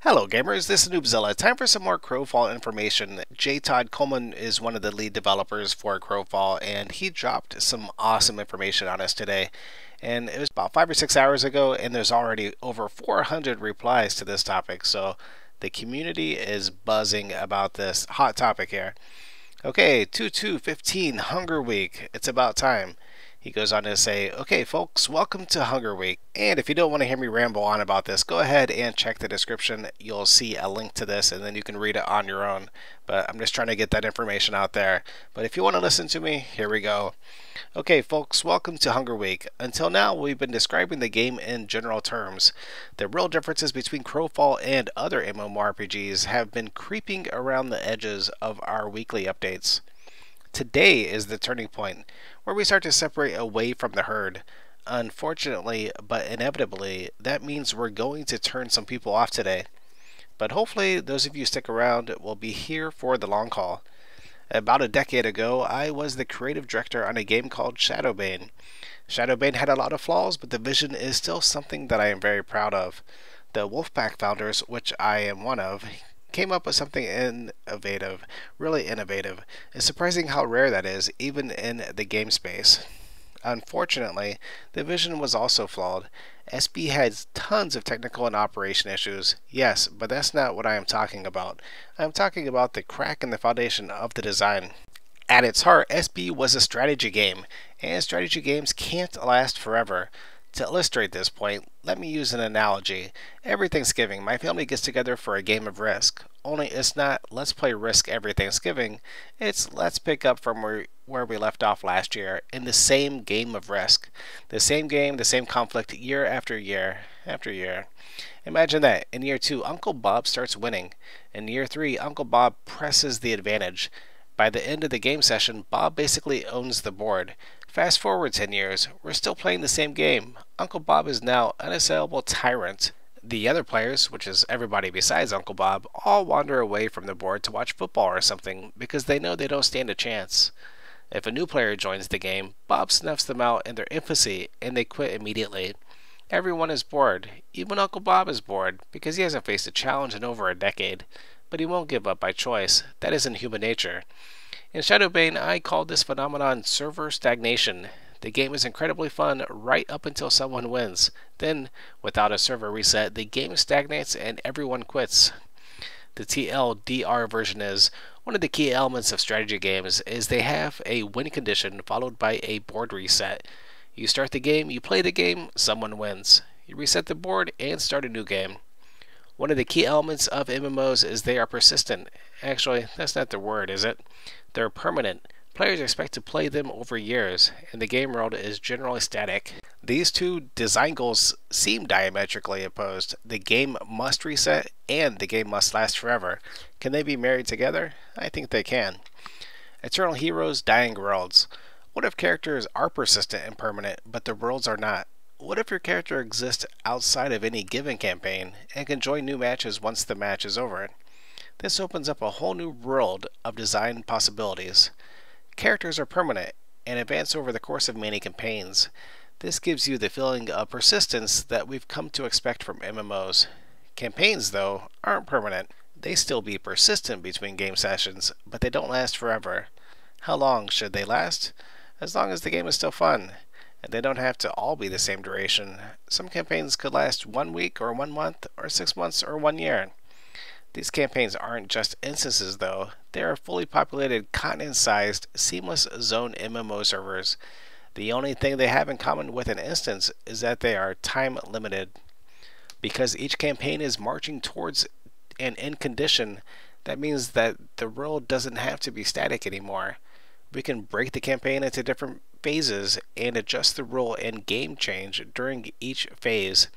Hello gamers, this is Noobzilla. Time for some more Crowfall information. J. Todd Coleman is one of the lead developers for Crowfall, and he dropped some awesome information on us today. And it was about 5 or 6 hours ago, and there's already over 400 replies to this topic, so the community is buzzing about this hot topic here. Okay, 2/2/15 Hunger Week. It's about time. He goes on to say, okay folks, welcome to Hunger Week. And if you don't want to hear me ramble on about this, go ahead and check the description. You'll see a link to this and then you can read it on your own. But I'm just trying to get that information out there. But if you want to listen to me, here we go. Okay folks, welcome to Hunger Week. Until now, we've been describing the game in general terms. The real differences between Crowfall and other MMORPGs have been creeping around the edges of our weekly updates. Today is the turning point, where we start to separate away from the herd. Unfortunately, but inevitably, that means we're going to turn some people off today. But hopefully, those of you who stick around will be here for the long haul. About a decade ago, I was the creative director on a game called Shadowbane. Shadowbane had a lot of flaws, but the vision is still something that I am very proud of. The Wolfpack founders, which I am one of, came up with something innovative, really innovative. It's surprising how rare that is, even in the game space. Unfortunately, the vision was also flawed. SB had tons of technical and operation issues, yes, but that's not what I am talking about. I'm talking about the crack in the foundation of the design. At its heart, SB was a strategy game, and strategy games can't last forever. To illustrate this point, let me use an analogy. Every Thanksgiving, my family gets together for a game of Risk. Only it's not let's play Risk every Thanksgiving, it's let's pick up from where we left off last year in the same game of Risk. The same game, the same conflict year after year after year. Imagine that. In year 2, Uncle Bob starts winning. In year 3, Uncle Bob presses the advantage. By the end of the game session, Bob basically owns the board. Fast forward 10 years, we're still playing the same game. Uncle Bob is now an unassailable tyrant. The other players, which is everybody besides Uncle Bob, all wander away from the board to watch football or something because they know they don't stand a chance. If a new player joins the game, Bob snuffs them out in their infancy and they quit immediately. Everyone is bored. Even Uncle Bob is bored because he hasn't faced a challenge in over a decade. But he won't give up by choice. That isn't human nature. In Shadowbane, I called this phenomenon server stagnation. The game is incredibly fun right up until someone wins. Then, without a server reset, the game stagnates and everyone quits. The TLDR version is, one of the key elements of strategy games is they have a win condition followed by a board reset. You start the game, you play the game, someone wins. You reset the board and start a new game. One of the key elements of MMOs is they are persistent. Actually, that's not the word, is it? They're permanent. Players expect to play them over years, and the game world is generally static. These two design goals seem diametrically opposed. The game must reset, and the game must last forever. Can they be married together? I think they can. Eternal heroes, dying worlds. What if characters are persistent and permanent, but the worlds are not? What if your character exists outside of any given campaign and can join new matches once the match is over? This opens up a whole new world of design possibilities. Characters are permanent and advance over the course of many campaigns. This gives you the feeling of persistence that we've come to expect from MMOs. Campaigns, though, aren't permanent. They still be persistent between game sessions, but they don't last forever. How long should they last? As long as the game is still fun. And they don't have to all be the same duration. Some campaigns could last 1 week or 1 month or 6 months or 1 year. These campaigns aren't just instances though, they are fully populated continent-sized seamless zone MMO servers. The only thing they have in common with an instance is that they are time limited. Because each campaign is marching towards an end condition, that means that the world doesn't have to be static anymore. We can break the campaign into different phases and adjust the rule and game change during each phase.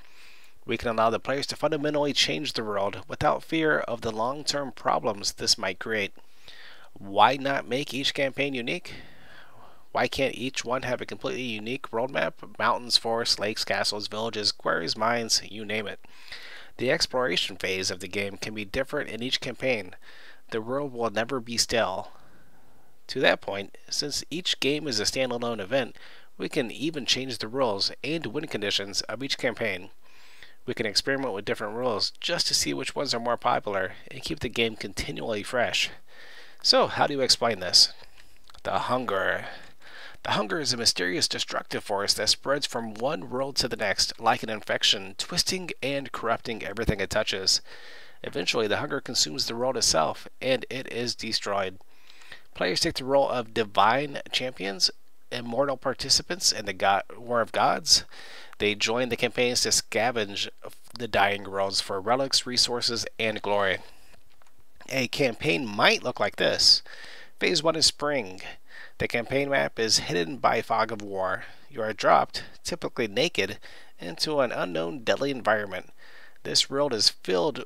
We can allow the players to fundamentally change the world without fear of the long-term problems this might create. Why not make each campaign unique? Why can't each one have a completely unique world map? Mountains, forests, lakes, castles, villages, quarries, mines, you name it. The exploration phase of the game can be different in each campaign. The world will never be stale. To that point, since each game is a standalone event, we can even change the rules and win conditions of each campaign. We can experiment with different rules just to see which ones are more popular and keep the game continually fresh. So, how do you explain this? The hunger. The hunger is a mysterious destructive force that spreads from one world to the next like an infection, twisting and corrupting everything it touches. Eventually, the hunger consumes the world itself, and it is destroyed. Players take the role of divine champions, immortal participants in the War of Gods. They join the campaigns to scavenge the dying worlds for relics, resources, and glory. A campaign might look like this. Phase 1 is Spring. The campaign map is hidden by fog of war. You are dropped, typically naked, into an unknown deadly environment. This world is filled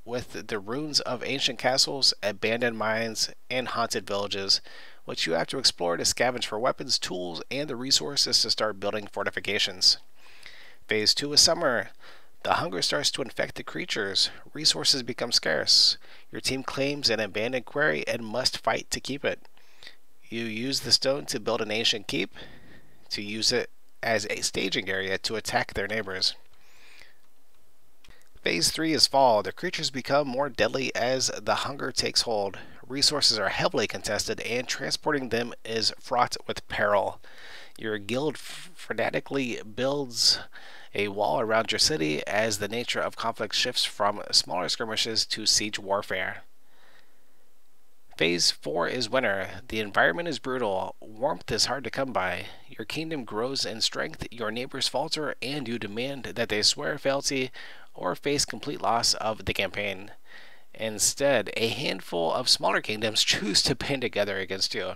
with the ruins of ancient castles, abandoned mines, and haunted villages, which you have to explore to scavenge for weapons, tools, and the resources to start building fortifications. Phase 2 is Summer. The hunger starts to infect the creatures. Resources become scarce. Your team claims an abandoned quarry and must fight to keep it. You use the stone to build an ancient keep, to use it as a staging area to attack their neighbors. Phase 3 is Fall. The creatures become more deadly as the hunger takes hold. Resources are heavily contested and transporting them is fraught with peril. Your guild frenetically builds a wall around your city as the nature of conflict shifts from smaller skirmishes to siege warfare. Phase 4 is Winter. The environment is brutal. Warmth is hard to come by. Your kingdom grows in strength, your neighbors falter, and you demand that they swear fealty or face complete loss of the campaign. Instead, a handful of smaller kingdoms choose to band together against you.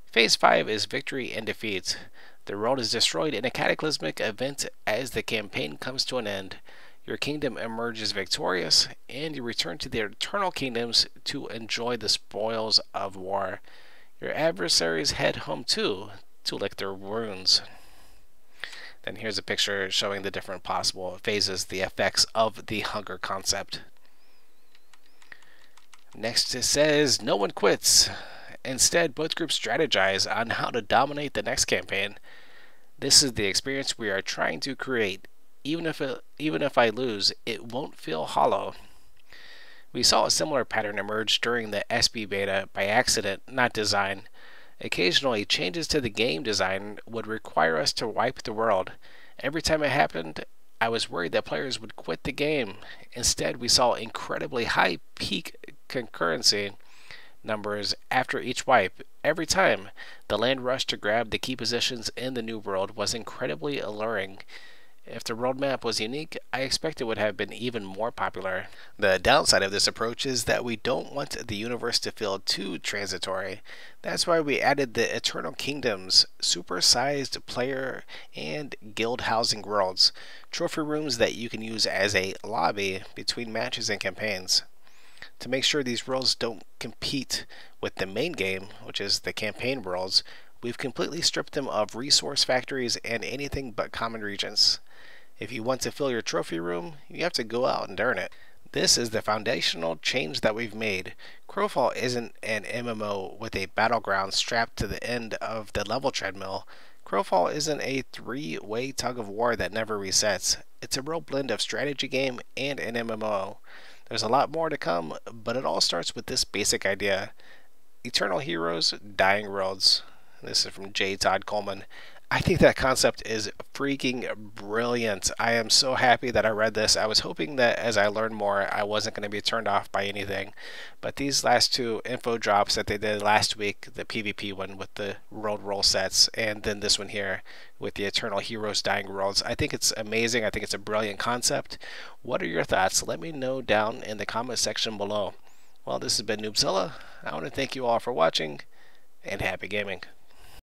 Phase 5 is Victory and Defeat. The world is destroyed in a cataclysmic event as the campaign comes to an end. Your kingdom emerges victorious, and you return to the eternal kingdoms to enjoy the spoils of war. Your adversaries head home too, to lick their wounds. Then here's a picture showing the different possible phases, the effects of the hunger concept. Next it says, no one quits. Instead, both groups strategize on how to dominate the next campaign. This is the experience we are trying to create. Even if I lose, it won't feel hollow. We saw a similar pattern emerge during the SB beta by accident, not design. Occasionally, changes to the game design would require us to wipe the world. Every time it happened, I was worried that players would quit the game. Instead, we saw incredibly high peak concurrency numbers after each wipe. Every time, the land rush to grab the key positions in the new world was incredibly alluring. If the roadmap was unique, I expect it would have been even more popular. The downside of this approach is that we don't want the universe to feel too transitory. That's why we added the Eternal Kingdoms, super-sized player and guild housing worlds, trophy rooms that you can use as a lobby between matches and campaigns. To make sure these worlds don't compete with the main game, which is the campaign worlds, we've completely stripped them of resource factories and anything but common regions. If you want to fill your trophy room, you have to go out and earn it. This is the foundational change that we've made. Crowfall isn't an MMO with a battleground strapped to the end of the level treadmill. Crowfall isn't a three-way tug of war that never resets. It's a real blend of strategy game and an MMO. There's a lot more to come, but it all starts with this basic idea. Eternal heroes, dying worlds. This is from J. Todd Coleman. I think that concept is freaking brilliant. I am so happy that I read this. I was hoping that as I learned more, I wasn't going to be turned off by anything. But these last two info drops that they did last week, the PvP one with the world role sets, and then this one here with the Eternal Heroes Dying Worlds, I think it's amazing. I think it's a brilliant concept. What are your thoughts? Let me know down in the comment section below. Well, this has been Noobzilla. I want to thank you all for watching, and happy gaming.